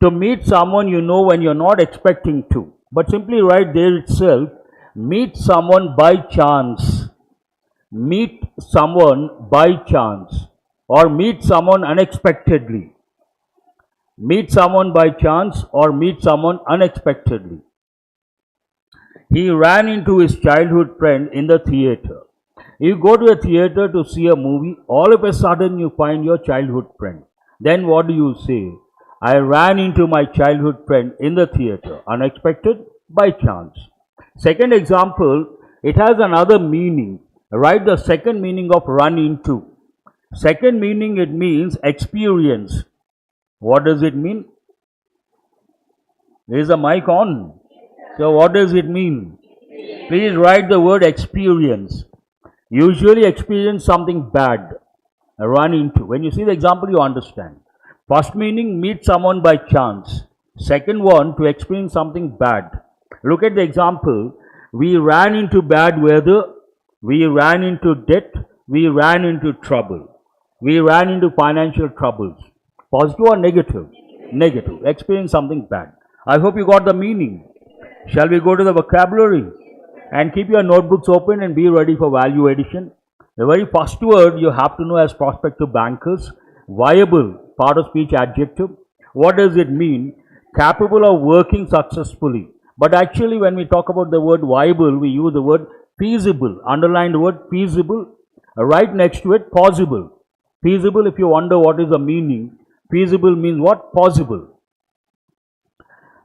To meet someone you know when you're not expecting to. But simply write there itself, meet someone by chance. Meet someone by chance. Or meet someone unexpectedly. Meet someone by chance or meet someone unexpectedly. He ran into his childhood friend in the theater. You go to a theater to see a movie, all of a sudden you find your childhood friend. Then what do you say? I ran into my childhood friend in the theater. Unexpected, by chance. Second example, it has another meaning. Write the second meaning of run into. Second meaning, it means experience. What does it mean? Is the mic on? So what does it mean? Please write the word experience. Usually experience something bad. Run into. When you see the example, you understand. First meaning, meet someone by chance. Second one, to experience something bad. Look at the example. We ran into bad weather. We ran into debt. We ran into trouble. We ran into financial troubles. Positive or negative? Negative. Experience something bad. I hope you got the meaning. Shall we go to the vocabulary? And keep your notebooks open and be ready for value addition. The very first word you have to know as prospective bankers. Viable, part of speech adjective. What does it mean? Capable of working successfully. But actually when we talk about the word viable, we use the word feasible. Underline the word feasible. Right next to it, possible. Feasible, if you wonder what is the meaning, feasible means what? Possible.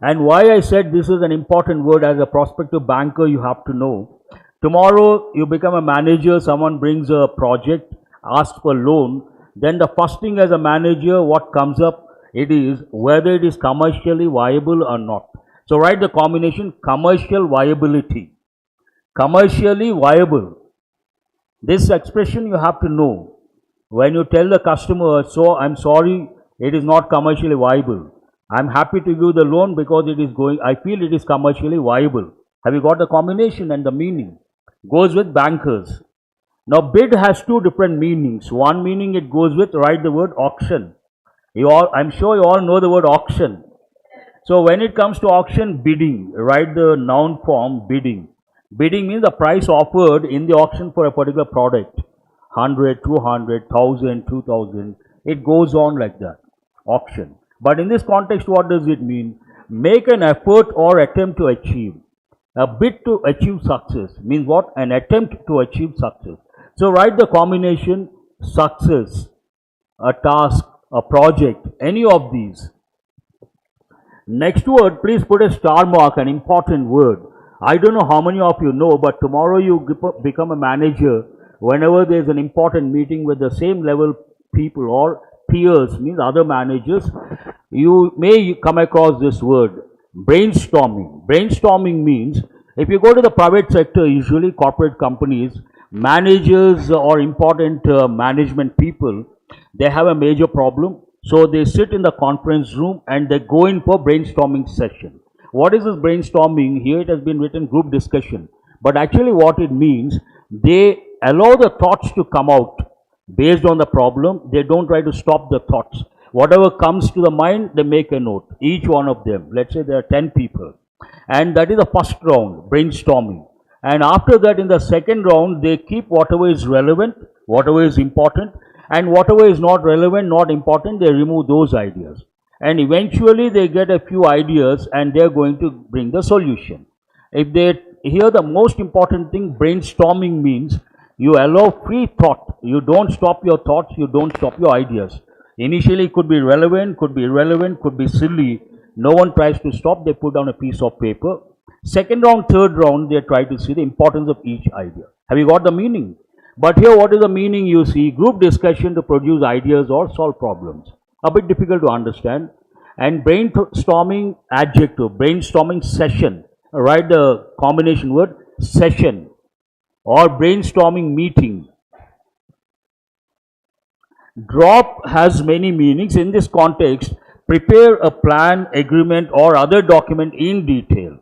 And why I said this is an important word as a prospective banker, you have to know. Tomorrow you become a manager, someone brings a project, asks for loan, then the first thing as a manager, what comes up, it is whether it is commercially viable or not. So write the combination commercial viability. Commercially viable. This expression you have to know. When you tell the customer, so I'm sorry, it is not commercially viable. I'm happy to give the loan because it is going, I feel it is commercially viable. Have you got the combination and the meaning? Goes with bankers. Now bid has two different meanings. One meaning it goes with, write the word auction. I'm sure you all know the word auction. So when it comes to auction, bidding, write the noun form bidding. Bidding means the price offered in the auction for a particular product. 100, 200, 1000, 2000. It goes on like that. Auction. But in this context, what does it mean? Make an effort or attempt to achieve. A bid to achieve success means what? An attempt to achieve success. So write the combination success, a task, a project, any of these. Next word, please put a star mark, an important word. I don't know how many of you know, but tomorrow you become a manager. Whenever there is an important meeting with the same level people or peers, means other managers, you may come across this word, brainstorming. Brainstorming means, if you go to the private sector, usually corporate companies, managers or important management people, they have a major problem. So they sit in the conference room and they go in for brainstorming session. What is this brainstorming? Here it has been written group discussion. But actually what it means, they allow the thoughts to come out based on the problem. They don't try to stop the thoughts. Whatever comes to the mind, they make a note. Each one of them. Let's say there are 10 people. And that is the first round, brainstorming. And after that, in the second round, they keep whatever is relevant, whatever is important, and whatever is not relevant, not important, they remove those ideas. And eventually they get a few ideas and they are going to bring the solution. If they here the most important thing, brainstorming means you allow free thought. You don't stop your thoughts, you don't stop your ideas. Initially it could be relevant, could be irrelevant, could be silly. No one tries to stop, they put down a piece of paper. Second round, third round, they try to see the importance of each idea. Have you got the meaning? But here what is the meaning you see? Group discussion to produce ideas or solve problems. A bit difficult to understand. And brainstorming adjective, brainstorming session. Write the combination word session or brainstorming meeting. Drop has many meanings. In this context, prepare a plan, agreement or other document in detail.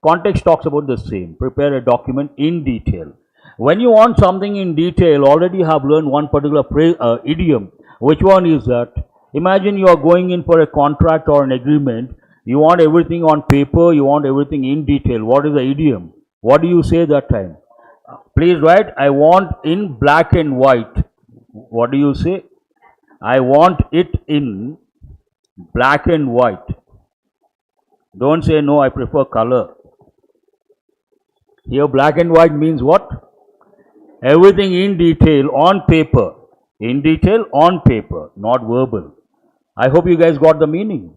Context talks about the same. Prepare a document in detail. When you want something in detail, already you have learned one particular idiom. Which one is that? Imagine you are going in for a contract or an agreement. You want everything on paper, you want everything in detail. What is the idiom? What do you say that time? Please write, I want in black and white. What do you say? I want it in black and white. Don't say no, I prefer color. Here black and white means what? Everything in detail on paper. In detail on paper, not verbal. I hope you guys got the meaning.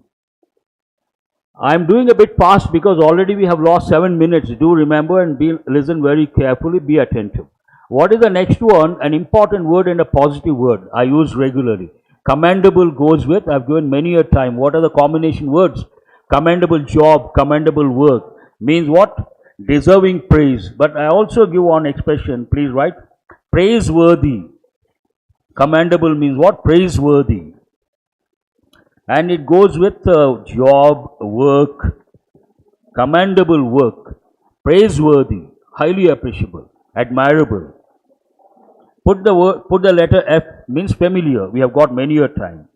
I'm doing a bit fast because already we have lost 7 minutes. Do remember and listen very carefully, be attentive. What is the next one? An important word and a positive word I use regularly. Commendable goes with, I've given many a time. What are the combination words? Commendable job, commendable work. Means what? Deserving praise. But I also give one expression, please write. Praiseworthy. Commendable means what? Praiseworthy. And it goes with job, work, commendable work, praiseworthy, highly appreciable, admirable. Put the letter F, means familiar. We have got many a time.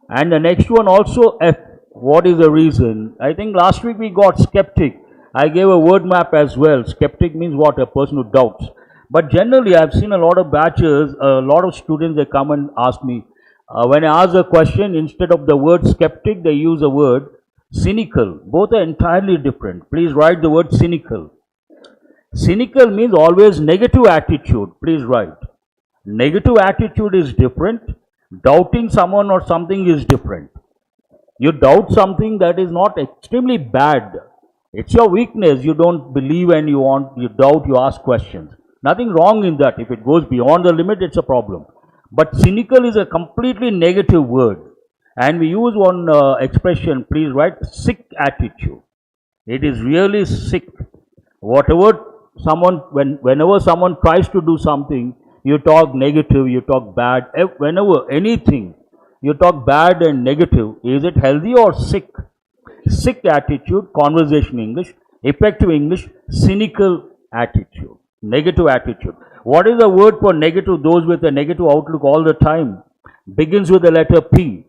And the next one also F. What is the reason? I think last week we got skeptic. I gave a word map as well. Skeptic means what? A person who doubts. But generally, I've seen a lot of batches, a lot of students, they come and ask me, when I ask a question, instead of the word skeptic, they use a word cynical. Both are entirely different. Please write the word cynical. Cynical means always negative attitude. Please write. Negative attitude is different. Doubting someone or something is different. You doubt something that is not extremely bad. It's your weakness. You don't believe and you doubt, you ask questions. Nothing wrong in that. If it goes beyond the limit, it's a problem. But cynical is a completely negative word. And we use one expression, please write, sick attitude. It is really sick. Whenever someone tries to do something, you talk negative, you talk bad. Whenever anything, you talk bad and negative. Is it healthy or sick? Sick attitude, conversation English. Effective English, cynical attitude, negative attitude. What is the word for negative? Those with a negative outlook all the time. Begins with the letter P.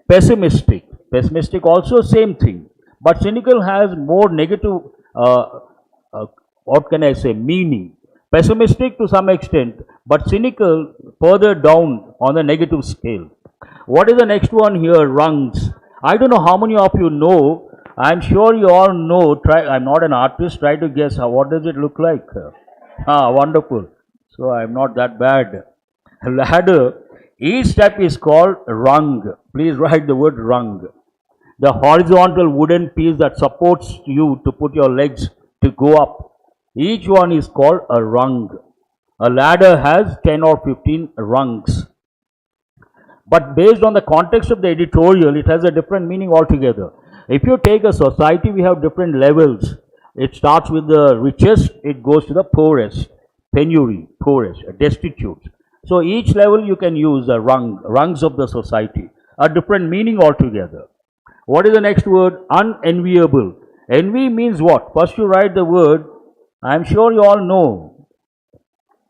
Pessimistic. Pessimistic also same thing. But cynical has more negative, what can I say, meaning. Pessimistic to some extent, but cynical further down on the negative scale. What is the next one here? Rungs. I don't know how many of you know. I'm sure you all know. I'm not an artist. Try to guess what does it look like. Wonderful. So I'm not that bad. Ladder. Each step is called rung. Please write the word rung. The horizontal wooden piece that supports you to put your legs to go up. Each one is called a rung. A ladder has 10 or 15 rungs. But based on the context of the editorial, it has a different meaning altogether. If you take a society, we have different levels. It starts with the richest, it goes to the poorest, penury, poorest, destitute. So each level you can use the rungs of the society, a different meaning altogether. What is the next word? Unenviable. Envy means what? First you write the word, I am sure you all know.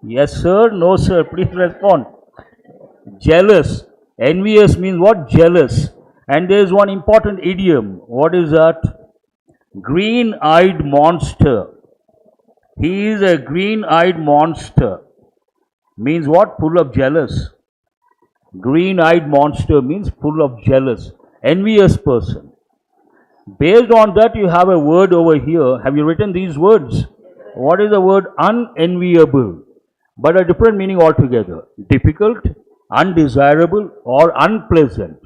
Yes sir, no sir, please respond. Jealous. Envious means what? Jealous. And there is one important idiom. What is that? Green-eyed monster. He is a green-eyed monster. Means what? Full of jealous. Green-eyed monster means full of jealous. Envious person. Based on that, you have a word over here. Have you written these words? What is the word? Unenviable. But a different meaning altogether. Difficult, undesirable, or unpleasant.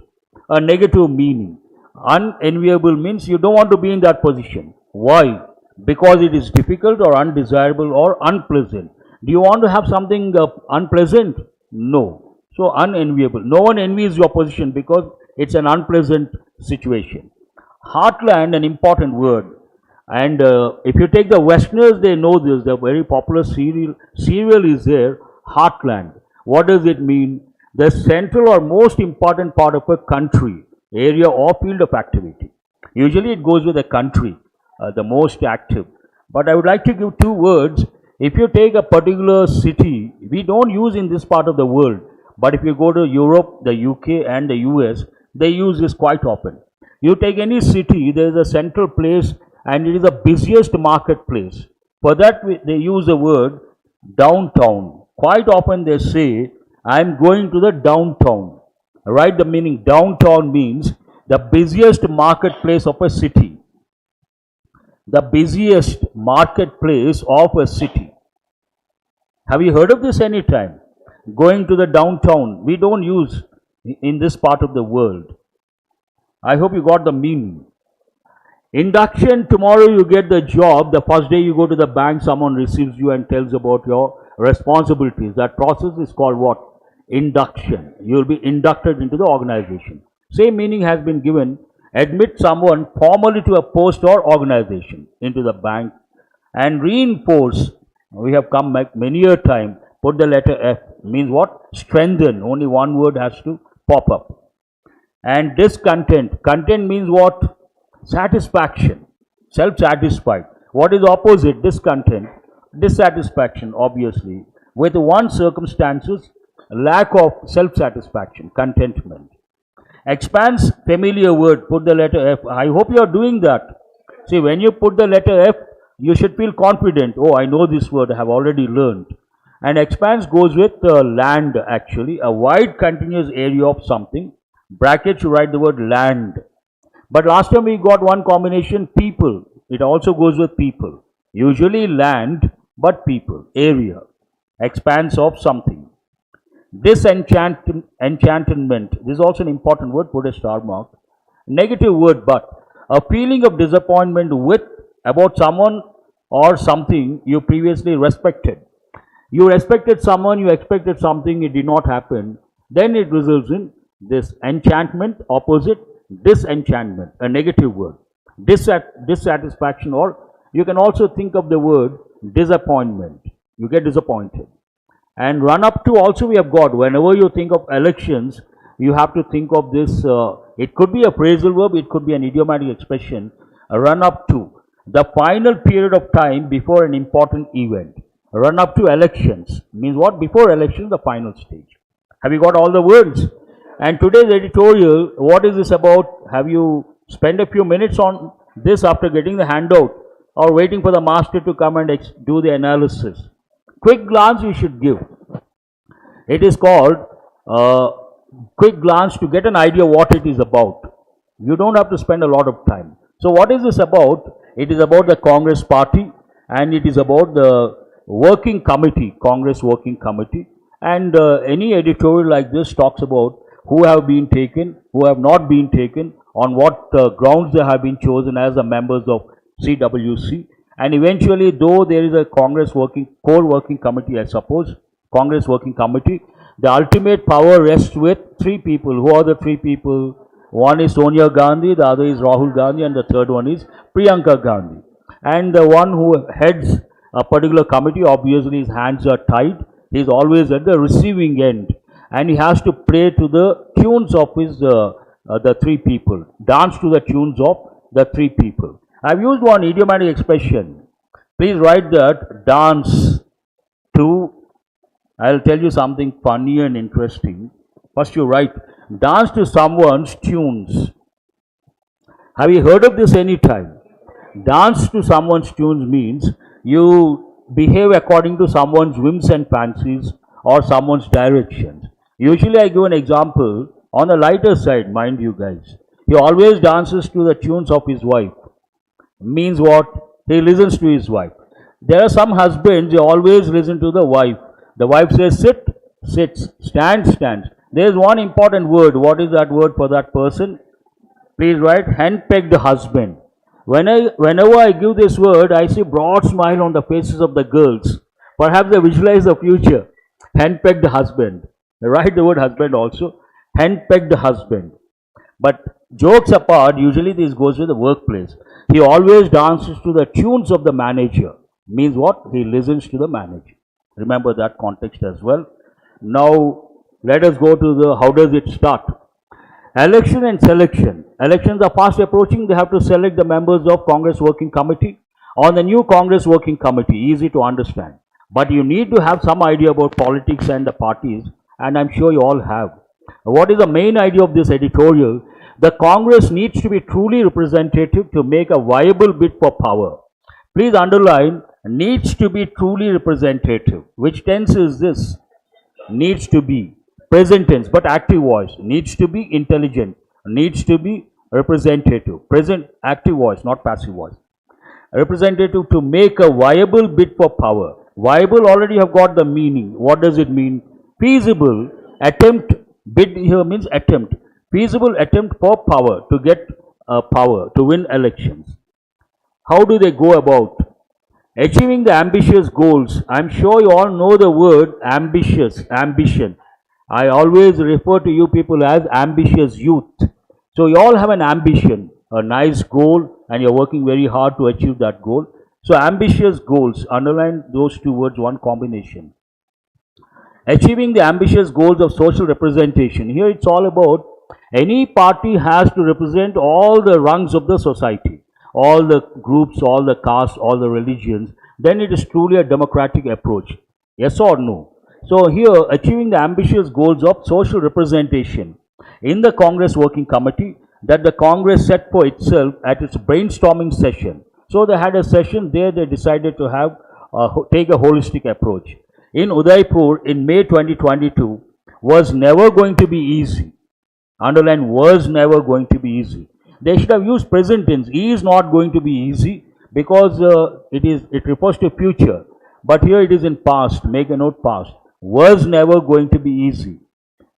A negative meaning. Unenviable means you don't want to be in that position. Why? Because it is difficult or undesirable or unpleasant. Do you want to have something unpleasant? No. So unenviable. No one envies your position because it's an unpleasant situation. Heartland, an important word. And if you take the Westerners, they know this. The very popular cereal is there, Heartland. What does it mean? The central or most important part of a country, area or field of activity. Usually it goes with a country, the most active. But I would like to give two words. If you take a particular city, we don't use in this part of the world, But if you go to Europe, the UK and the US, they use this quite often. You take any city, there is a central place and it is the busiest marketplace. For that, they use the word downtown. Quite often they say, I am going to the downtown. Right? The meaning downtown means the busiest marketplace of a city. The busiest marketplace of a city. Have you heard of this any time? Going to the downtown. We don't use in this part of the world. I hope you got the meaning. Induction, tomorrow you get the job. The first day you go to the bank, someone receives you and tells about your responsibilities. That process is called what? Induction. You will be inducted into the organization. Same meaning has been given. Admit someone formally to a post or organization into the bank. And reinforce. We have come back many a time. Put the letter F. Means what? Strengthen. Only one word has to pop up. And discontent. Content means what? Satisfaction. Self-satisfied. What is opposite? Discontent. Dissatisfaction, obviously. With one circumstances, lack of self-satisfaction. Contentment. Expands, familiar word. Put the letter F. I hope you are doing that. See, when you put the letter F, you should feel confident. Oh, I know this word. I have already learned. And expands goes with land, actually. A wide continuous area of something. Bracket, you write the word land. But last time we got one combination, people. It also goes with people. Usually land, but people. Area. Expanse of something. Disenchantment. This is also an important word. Put a star mark. Negative word, but. A feeling of disappointment with, about someone or something you previously respected. You respected someone, you expected something, it did not happen. Then it results in this enchantment, opposite, disenchantment, a negative word. Dissatisfaction, or you can also think of the word disappointment. You get disappointed. And run up to also we have got. Whenever you think of elections, you have to think of this. It could be a phrasal verb, it could be an idiomatic expression. Run up to. The final period of time before an important event. Run up to elections. Means what? Before elections, the final stage. Have you got all the words? And today's editorial, what is this about? Have you spent a few minutes on this after getting the handout, or waiting for the master to come and do the analysis? Quick glance you should give. It is called quick glance to get an idea what it is about. You don't have to spend a lot of time. So what is this about? It is about the Congress party, and it is about the working committee, Congress working committee. And any editorial like this talks about who have been taken, who have not been taken, on what grounds they have been chosen as the members of CWC. And eventually, though there is a Congress working, core working committee, I suppose, Congress working committee, the ultimate power rests with three people. Who are the three people? One is Sonia Gandhi, the other is Rahul Gandhi, and the third one is Priyanka Gandhi. And the one who heads a particular committee, obviously his hands are tied. He is always at the receiving end. And he has to play to the tunes of his, the three people. Dance to the tunes of the three people. I have used one idiomatic expression. Please write that, dance to. I will tell you something funny and interesting. First you write, dance to someone's tunes. Have you heard of this any time? Dance to someone's tunes means you behave according to someone's whims and fancies or someone's directions. Usually I give an example on the lighter side, mind you guys. He always dances to the tunes of his wife. Means what? He listens to his wife. There are some husbands, they always listen to the wife. The wife says sit, sits, stand, stands. There is one important word. What is that word for that person? Please write, henpecked husband. Whenever I give this word, I see broad smile on the faces of the girls. Perhaps they visualize the future. Henpecked husband. Write the word husband also. Henpecked husband. But jokes apart, usually this goes with the workplace. He always dances to the tunes of the manager. Means what? He listens to the manager. Remember that context as well. Now, let us go to the, how does it start? Election and selection. Elections are fast approaching. They have to select the members of Congress Working Committee. On the new Congress Working Committee, easy to understand. But you need to have some idea about politics and the parties. and I'm sure you all have. What is the main idea of this editorial? The Congress needs to be truly representative to make a viable bid for power. Please underline, needs to be truly representative. Which tense is this? Needs to be. Present tense, but active voice. Needs to be intelligent. Needs to be representative. Present active voice, not passive voice. Representative to make a viable bid for power. Viable already have got the meaning. What does it mean? Feasible attempt. Bid here means attempt. Feasible attempt for power, to get power, to win elections. How do they go about? Achieving the ambitious goals. I'm sure you all know the word ambitious, ambition. I always refer to you people as ambitious youth. So you all have an ambition, a nice goal, and you're working very hard to achieve that goal. So ambitious goals, underline those two words, one combination. Achieving the ambitious goals of social representation. Here it's all about any party has to represent all the rungs of the society, all the groups, all the castes, all the religions. Then it is truly a democratic approach. Yes or no? So here, achieving the ambitious goals of social representation in the Congress Working Committee that the Congress set for itself at its brainstorming session. So they had a session there, they decided to have take a holistic approach. In Udaipur in May 2022 was never going to be easy. Underline, was never going to be easy. They should have used present tense. Is not going to be easy because it refers to future. But here it is in past. Make a note, past. Was never going to be easy.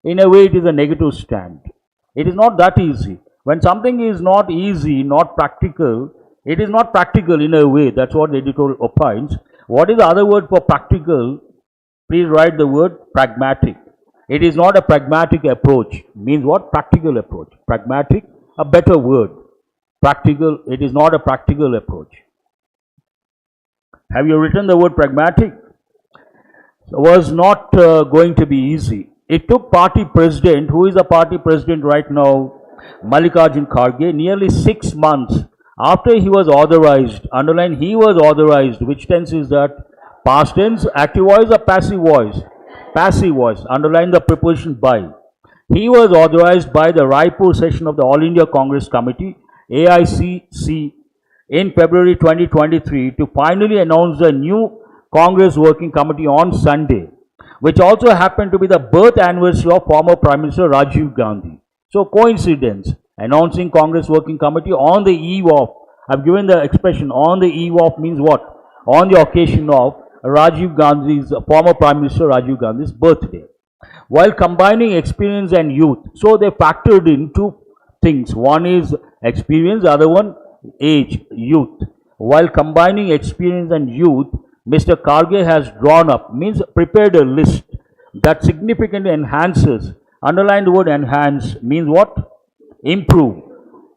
In a way, it is a negative stand. It is not that easy. When something is not easy, not practical, it is not practical in a way. That's what the editorial opines. What is the other word for practical? Please write the word pragmatic. It is not a pragmatic approach. Means what? Practical approach. Pragmatic, a better word. Practical, it is not a practical approach. Have you written the word pragmatic? Was not going to be easy. It took party president, who is the party president right now, Mallikarjun Kharge, nearly 6 months after he was authorized. Underline, he was authorized. Which tense is that? Past tense, active voice or passive voice? Passive voice. Underline the preposition by. He was authorized by the Raipur session of the All India Congress Committee, AICC, in February 2023 to finally announce the new Congress Working Committee on Sunday, which also happened to be the birth anniversary of former Prime Minister Rajiv Gandhi. So coincidence, announcing Congress Working Committee on the eve of, I've given the expression on the eve of means what? On the occasion of Rajiv Gandhi's, former Prime Minister Rajiv Gandhi's birthday. While combining experience and youth, so they factored in two things. One is experience, the other one age, youth. While combining experience and youth, Mr. Kharge has drawn up, means prepared a list that significantly enhances, underline the word enhance, means what? Improve.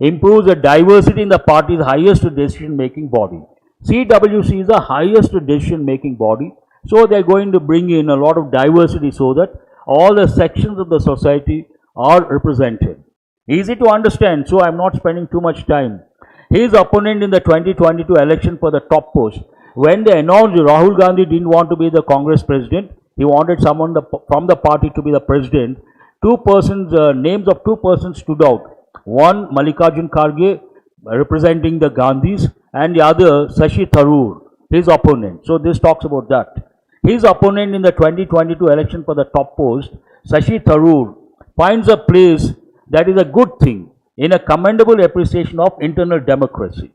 Improves the diversity in the party's highest decision-making body. CWC is the highest decision-making body, so they are going to bring in a lot of diversity so that all the sections of the society are represented. Easy to understand, so I am not spending too much time. His opponent in the 2022 election for the top post, when they announced Rahul Gandhi didn't want to be the Congress president, he wanted someone from the party to be the president. Names of two persons stood out. One, Mallikarjun Kharge, representing the Gandhis, and the other, Shashi Tharoor, his opponent. So this talks about that. His opponent in the 2022 election for the top post, Shashi Tharoor, finds a place that is a good thing in a commendable appreciation of internal democracy.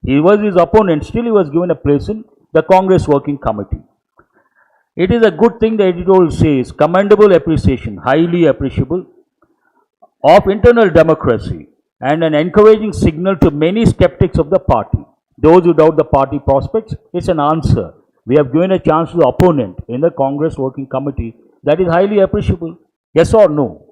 He was his opponent, still he was given a place in the Congress Working Committee. It is a good thing, the editorial says, commendable appreciation, highly appreciable, of internal democracy, and an encouraging signal to many skeptics of the party. Those who doubt the party prospects, it's an answer. We have given a chance to the opponent in the Congress Working Committee. That is highly appreciable. Yes or no?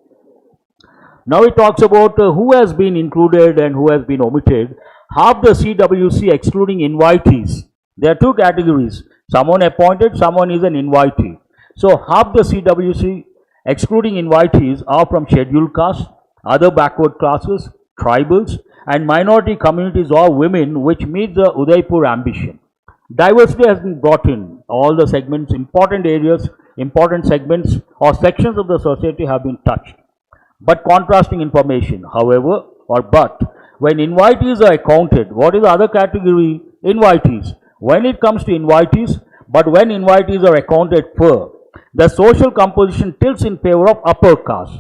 Now it talks about who has been included and who has been omitted. Half the CWC excluding invitees. There are two categories. Someone appointed, someone is an invitee. So half the CWC excluding invitees are from scheduled castes, other backward classes, tribals, and minority communities or women, which meet the Udaipur ambition. Diversity has been brought in all the segments, important areas important segments or sections of the society have been touched. But contrasting information, however, when invitees are accounted, what is the other category? Invitees. When it comes to invitees, but when invitees are accounted for, the social composition tilts in favor of upper caste.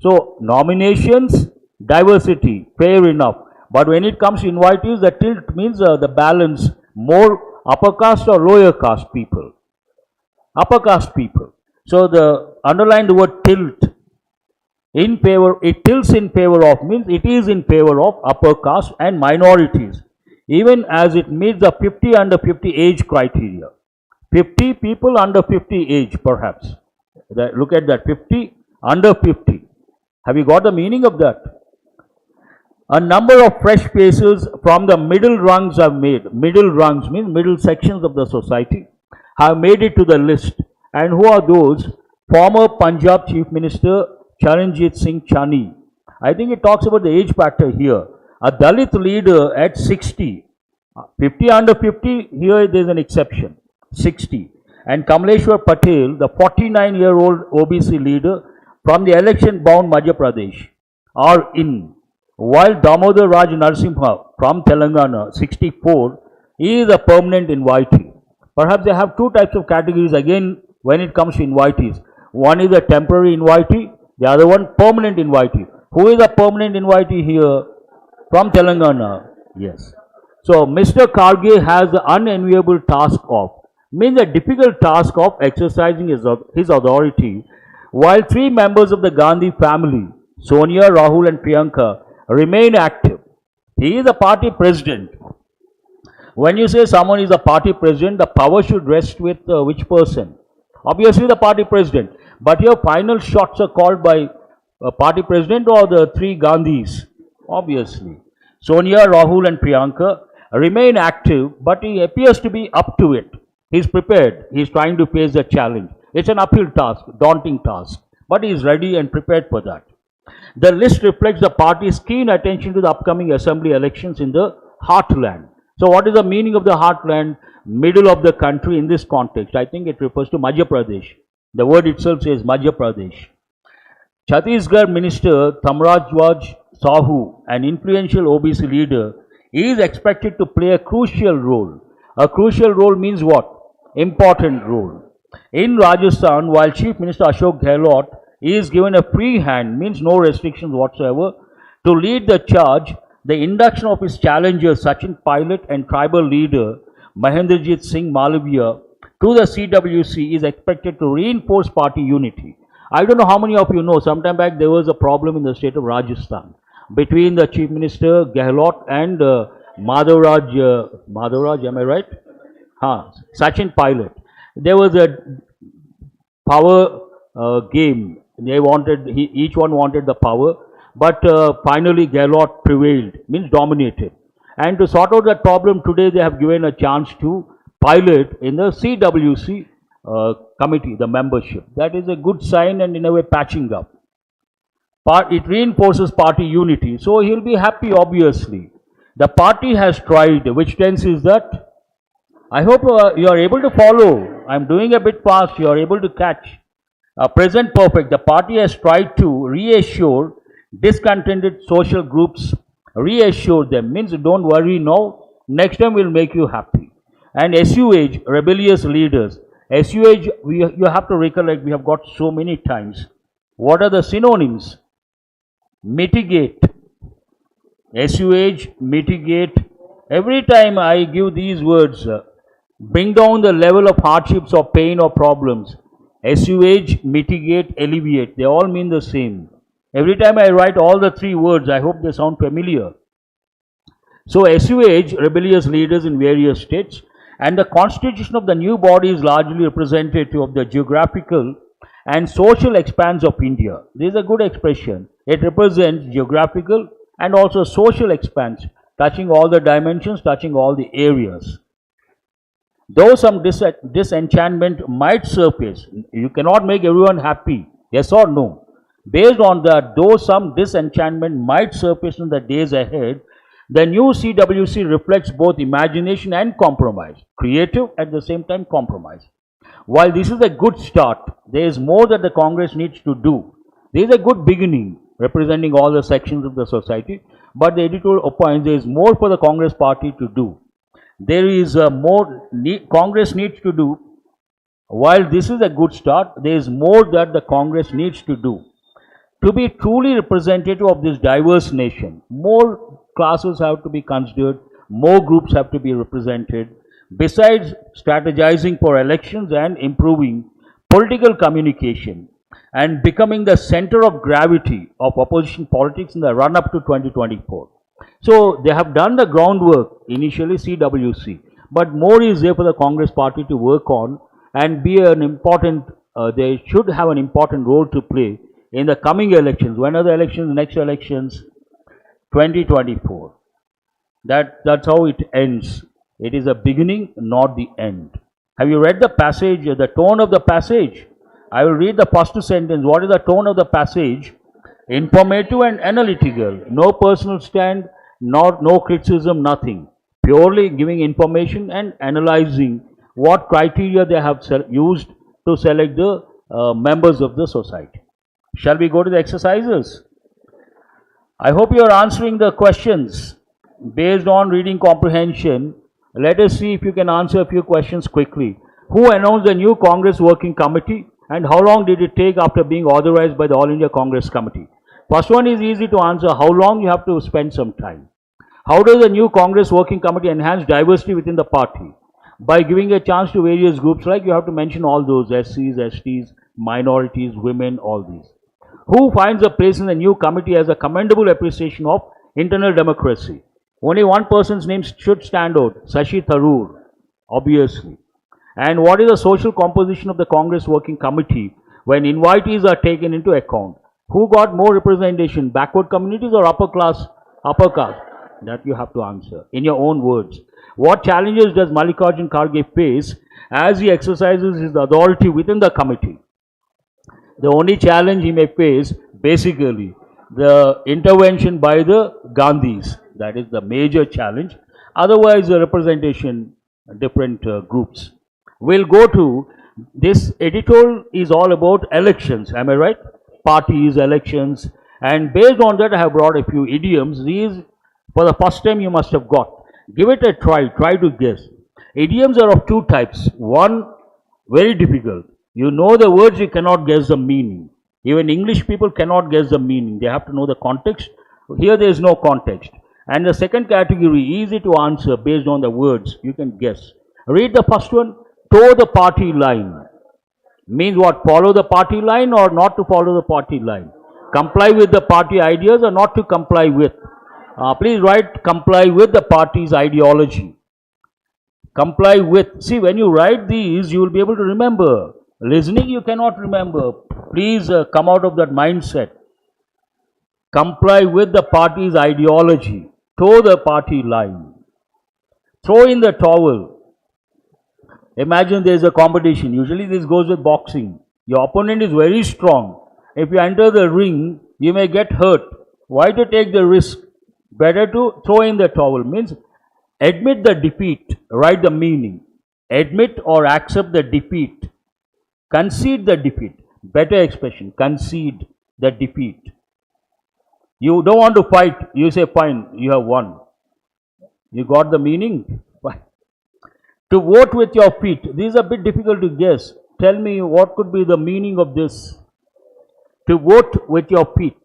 So, nominations, diversity, fair enough. But when it comes to invitees, the tilt means the balance, more upper caste or lower caste people. Upper caste people. So, the underline the word tilt. In favor, it tilts in favor of means it is in favor of upper caste and minorities, even as it meets the 50 under 50 age criteria. 50 people under 50 age perhaps. Look at that, 50 under 50. Have you got the meaning of that? A number of fresh faces from the middle rungs have made, middle rungs means middle sections of the society, have made it to the list. And who are those? Former Punjab Chief Minister Charanjit Singh Chani. I think it talks about the age factor here. A Dalit leader at 60. 50 under 50, here there is an exception. 60. And Kamleshwar Patel, the 49-year-old OBC leader from the election-bound Madhya Pradesh, are in. While Damodar Raj Narasimha from Telangana, 64, is a permanent invitee. Perhaps they have two types of categories again when it comes to invitees. One is a temporary invitee, the other one permanent invitee. Who is a permanent invitee here? From Telangana. Yes. So Mr. Karge has the unenviable task of, means the difficult task of exercising his authority, while three members of the Gandhi family, Sonia, Rahul and Priyanka, remain active. He is a party president. When you say someone is a party president, the power should rest with which person? Obviously the party president. But here final shots are called by party president or the three Gandhis? Obviously. Sonia, Rahul and Priyanka remain active, but he appears to be up to it. He is prepared. He is trying to face the challenge. It's an uphill task, daunting task, but he is ready and prepared for that. The list reflects the party's keen attention to the upcoming assembly elections in the heartland. So what is the meaning of the heartland? Middle of the country in this context. I think it refers to Madhya Pradesh. The word itself says Madhya Pradesh. Chhattisgarh Minister Thamrajwaj Sahu, an influential OBC leader, is expected to play a crucial role. A crucial role means what? Important role. In Rajasthan, while Chief Minister Ashok Gehlot is given a free hand, means no restrictions whatsoever, to lead the charge, the induction of his challengers Sachin Pilot and tribal leader Mahendrajit Singh Malviya to the CWC is expected to reinforce party unity. I don't know how many of you know, sometime back there was a problem in the state of Rajasthan between the Chief Minister Gehlot and Madhavraj, am I right? Sachin Pilot. There was a power game. They wanted, each one wanted the power, but finally Gehlot prevailed, means dominated. And to sort out that problem, today they have given a chance to Pilot in the CWC committee, the membership. That is a good sign and in a way patching up. It reinforces party unity, so he'll be happy obviously. The party has tried, which tense is that? I hope you are able to follow. I'm doing a bit fast, you are able to catch. Present perfect, the party has tried to reassure discontented social groups, reassure them, means don't worry now, next time we'll make you happy. And SUH, rebellious leaders. SUH, you have to recollect, we have got so many times. What are the synonyms? Mitigate. SUH, mitigate. Every time I give these words, bring down the level of hardships or pain or problems. SUH, mitigate, alleviate. They all mean the same. Every time I write all the three words, I hope they sound familiar. So SUH, rebellious leaders in various states, and the constitution of the new body is largely representative of the geographical and social expanse of India. This is a good expression. It represents geographical and also social expanse, touching all the dimensions, touching all the areas. Though some disenchantment might surface, you cannot make everyone happy, yes or no? Based on that, though some disenchantment might surface in the days ahead, the new CWC reflects both imagination and compromise, creative at the same time compromise. While this is a good start, there is more that the Congress needs to do. There is a good beginning representing all the sections of the society, but the editorial opines there is more for the Congress party to do. There is more Congress needs to do. While this is a good start, there is more that the Congress needs to do. To be truly representative of this diverse nation, more classes have to be considered, more groups have to be represented. Besides strategizing for elections and improving political communication and becoming the center of gravity of opposition politics in the run-up to 2024. So they have done the groundwork, initially CWC, but more is there for the Congress party to work on and be an important, they should have an important role to play in the coming elections. When are the elections? Next elections, 2024. That's how it ends. It is a beginning, not the end. Have you read the passage, the tone of the passage? I will read the first sentence. What is the tone of the passage? Informative and analytical. No personal stand, no criticism, nothing. Purely giving information and analyzing what criteria they have used to select the members of the society. Shall we go to the exercises? I hope you are answering the questions based on reading comprehension. Let us see if you can answer a few questions quickly. Who announced the new Congress Working Committee and how long did it take after being authorized by the All India Congress Committee? First one is easy to answer. How long? You have to spend some time. How does the new Congress Working Committee enhance diversity within the party? By giving a chance to various groups, like you have to mention all those, SCs, STs, minorities, women, all these. Who finds a place in the new committee as a commendable appreciation of internal democracy? Only one person's name should stand out, Shashi Tharoor, obviously. And what is the social composition of the Congress Working Committee when invitees are taken into account? Who got more representation, backward communities or upper caste? That you have to answer in your own words. What challenges does Mallikarjun Kharge face as he exercises his authority within the committee? The only challenge he may face, basically, the intervention by the Gandhis. That is the major challenge. Otherwise, the representation, different groups. We'll go to this editorial is all about elections. Am I right? Parties, elections, and based on that, I have brought a few idioms. These, for the first time, you must have got. Give it a try. Try to guess. Idioms are of two types. One, very difficult. You know the words, you cannot guess the meaning. Even English people cannot guess the meaning. They have to know the context. Here there is no context. And the second category, easy to answer based on the words, you can guess. Read the first one. Toe the party line. Means what? Follow the party line or not to follow the party line? Comply with the party ideas or not to comply with? Please write comply with the party's ideology. Comply with. See, when you write these, you will be able to remember. Listening, you cannot remember. Please come out of that mindset. Comply with the party's ideology. Toe the party line. Throw in the towel. Imagine there is a competition. Usually this goes with boxing. Your opponent is very strong. If you enter the ring, you may get hurt. Why to take the risk? Better to throw in the towel. Means admit the defeat. Write the meaning. Admit or accept the defeat. Concede the defeat. Better expression. Concede the defeat. You don't want to fight. You say, fine, you have won. You got the meaning? Fine. To vote with your feet. This is a bit difficult to guess. Tell me what could be the meaning of this. To vote with your feet.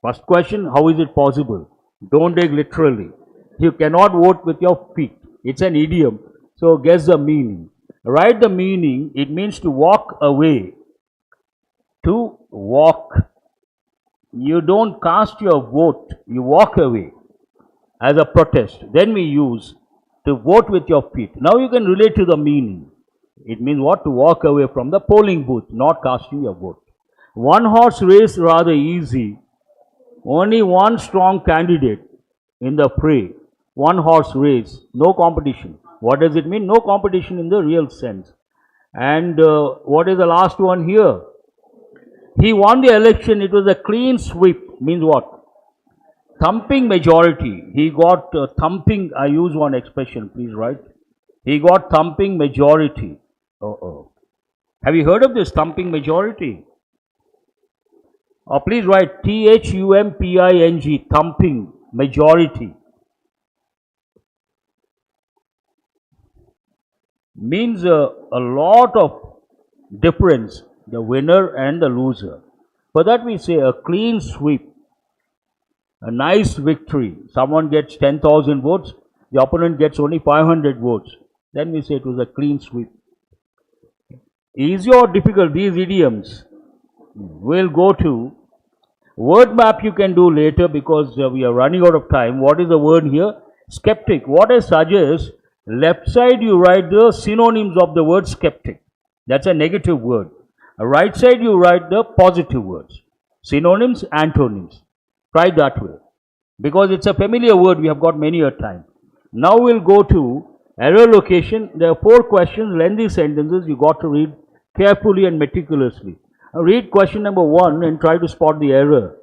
First question, how is it possible? Don't take literally. You cannot vote with your feet. It's an idiom. So guess the meaning. Write the meaning. It means to walk away. To walk. You don't cast your vote. You walk away as a protest. Then we use to vote with your feet. Now you can relate to the meaning. It means what? To walk away from the polling booth, not casting your vote. One horse race rather easy. Only one strong candidate in the fray. One horse race. No competition. What does it mean? No competition in the real sense. And what is the last one here? He won the election. It was a clean sweep. Means what? Thumping majority. He got thumping. I use one expression. Please write. He got thumping majority. Have you heard of this thumping majority? Or please write thumping, thumping majority. Means a lot of difference, the winner and the loser. For that we say a clean sweep, a nice victory. Someone gets 10,000 votes, the opponent gets only 500 votes. Then we say it was a clean sweep. Easy or difficult, these idioms? We'll go to word map. You can do later because we are running out of time. What is the word here? Skeptic. What I suggest, left side you write the synonyms of the word skeptic. That's a negative word. Right side you write the positive words. Synonyms, antonyms. Try that way. Because it's a familiar word, we have got many a time. Now we'll go to error location. There are 4 questions, lengthy sentences. You got to read carefully and meticulously. Read question number 1 and try to spot the error.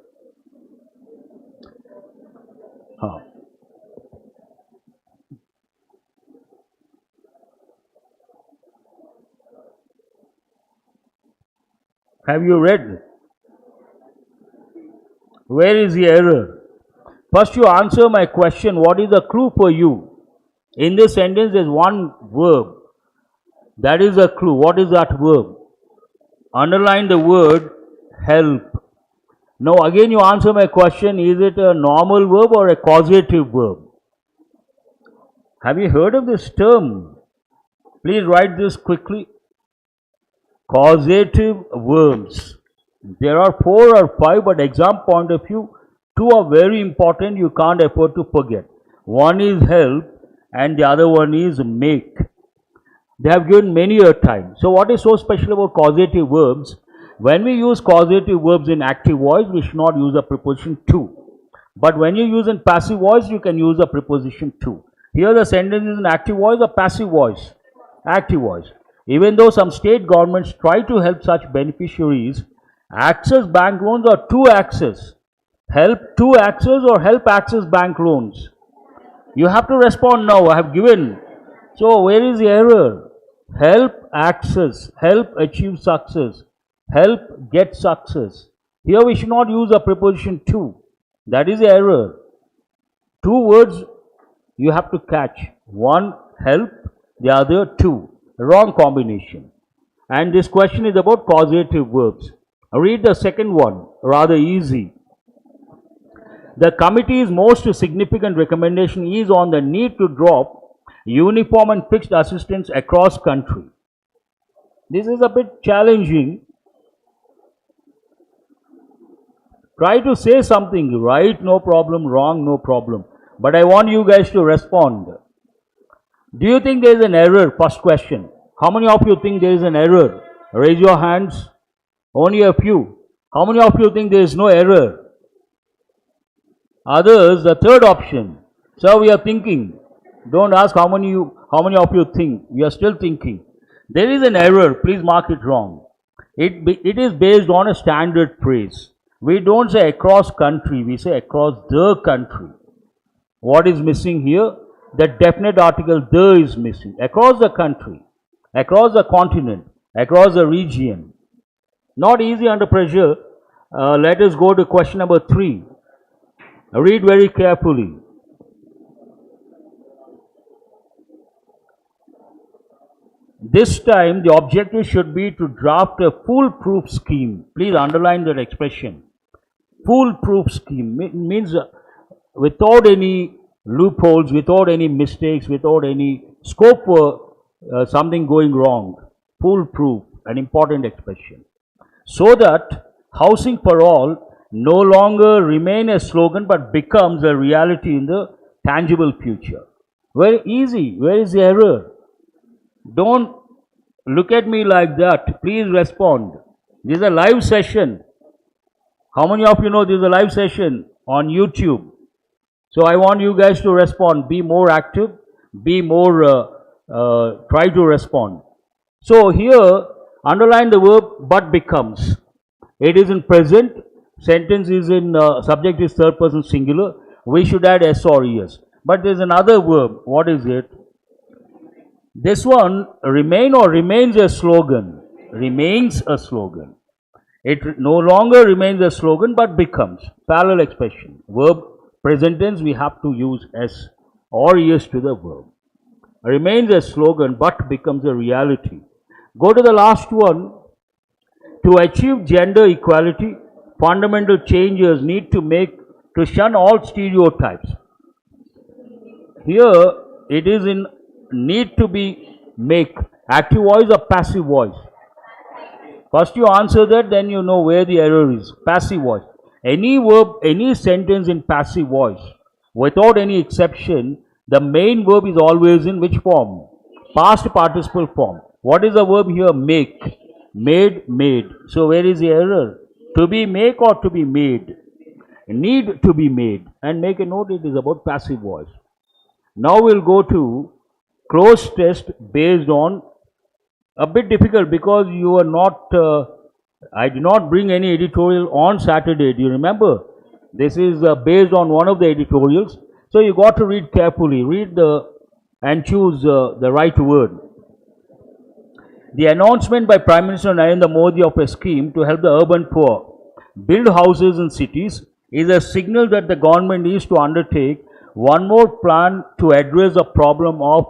Have you read? Where is the error? First you answer my question, what is the clue for you? In this sentence there is one verb. That is a clue. What is that verb? Underline the word help. Now again you answer my question, is it a normal verb or a causative verb? Have you heard of this term? Please write this quickly. Causative verbs. There are 4 or 5, but exam point of view, 2 are very important, you can't afford to forget. One is help and the other one is make. They have given many a time. So what is so special about causative verbs? When we use causative verbs in active voice, we should not use a preposition to. But when you use in passive voice, you can use a preposition to. Here the sentence is in active voice or passive voice? Active voice. Even though some state governments try to help such beneficiaries, access bank loans or to access. Help to access or help access bank loans. You have to respond now. I have given. So where is the error? Help access, help achieve success, help get success. Here we should not use a preposition to. That is the error. 2 words you have to catch. One help, the other to. Wrong combination. And this question is about causative verbs. Read the second one, rather easy. The committee's most significant recommendation is on the need to drop uniform and fixed assistance across country. This is a bit challenging. Try to say something, right, no problem, wrong, no problem. But I want you guys to respond. Do you think there is an error? First question. How many of you think there is an error? Raise your hands. Only a few. How many of you think there is no error? Others, the third option. So we are thinking. Don't ask how many of you think. We are still thinking. There is an error. Please mark it wrong. It is based on a standard phrase. We don't say across country. We say across the country. What is missing here? The definite article the is missing. Across the country, across the continent, across the region. Not easy under pressure. Let us go to question number 3. Read very carefully. This time the objective should be to draft a foolproof scheme. Please underline that expression. Foolproof scheme means without any loopholes, without any mistakes, without any scope for something going wrong. Foolproof, an important expression. So that housing for all no longer remain a slogan but becomes a reality in the tangible future. Very easy. Where is the error? Don't look at me like that. Please respond. This is a live session. How many of you know this is a live session on YouTube? So I want you guys to respond. Be more active. Be more, try to respond. So here, underline the verb but becomes. It is in present. Sentence is in, subject is third person singular. We should add S or ES. But there is another verb. What is it? This one, remain or remains a slogan. remains a slogan. It no longer remains a slogan but becomes parallel expression. Verb present tense we have to use S or ES to the verb. Remains a slogan but becomes a reality. Go to the last one. To achieve gender equality, fundamental changes need to shun all stereotypes. Here it is in need to be make active voice or passive voice. First you answer that, then you know where the error is. Passive voice. Any verb, any sentence in passive voice, without any exception, the main verb is always in which form? Past participle form. What is the verb here? Make. Made, made. So where is the error? To be make or to be made? Need to be made. And make a note, it is about passive voice. Now we'll go to close test based on a bit difficult because you are not, I did not bring any editorial on Saturday. Do you remember? This is based on one of the editorials. So you got to read carefully. Read and choose the right word. The announcement by Prime Minister Narendra Modi of a scheme to help the urban poor build houses in cities is a signal that the government is to undertake one more plan to address the problem of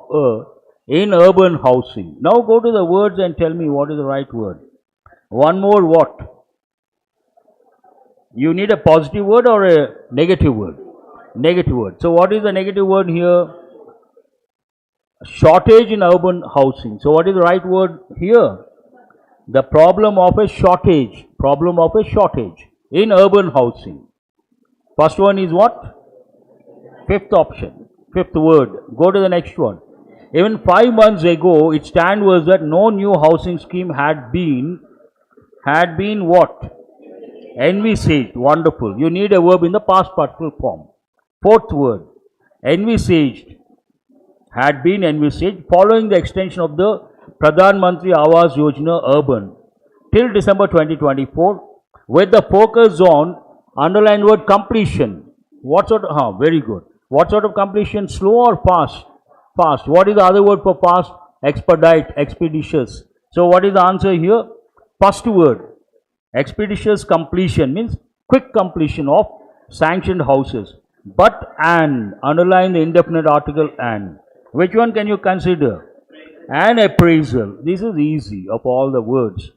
in urban housing. Now go to the words and tell me what is the right word. One more what? You need a positive word or a negative word? Negative word. So what is the negative word here? Shortage in urban housing. So what is the right word here? The problem of a shortage. Problem of a shortage in urban housing. First one is what? Fifth option. Fifth word. Go to the next one. Even 5 months ago, its stand was that no new housing scheme had been what? Envisaged. Wonderful. You need a verb in the past participle form. Fourth word. Envisaged. Had been envisaged following the extension of the Pradhan Mantri Awas Yojana urban till December 2024 with the focus on underlined word completion. What sort of, very good. What sort of completion? Slow or fast? Fast. What is the other word for fast? Expedite, expeditious. So what is the answer here? First word. Expeditious completion means quick completion of sanctioned houses. But and, underline the indefinite article and. Which one can you consider? An appraisal. This is easy of all the words.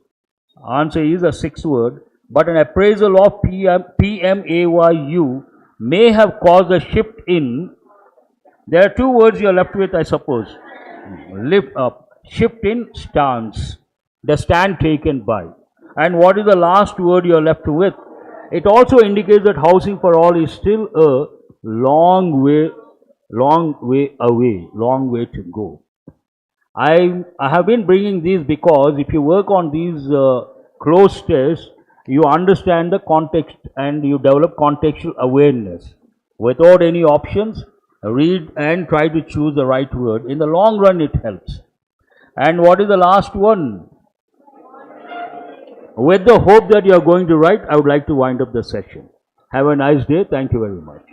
Answer is a sixth word. But an appraisal of PMAYU may have caused a shift in. There are two words you are left with, I suppose. Lift up. Shift in stance. The stand taken by. And what is the last word you are left with? It also indicates that housing for all is still a long way away, long way to go. I have been bringing these because if you work on these closed tests, you understand the context and you develop contextual awareness. Without any options, read and try to choose the right word. In the long run, it helps. And what is the last one? With the hope that you are going to write, I would like to wind up the session. Have a nice day. Thank you very much.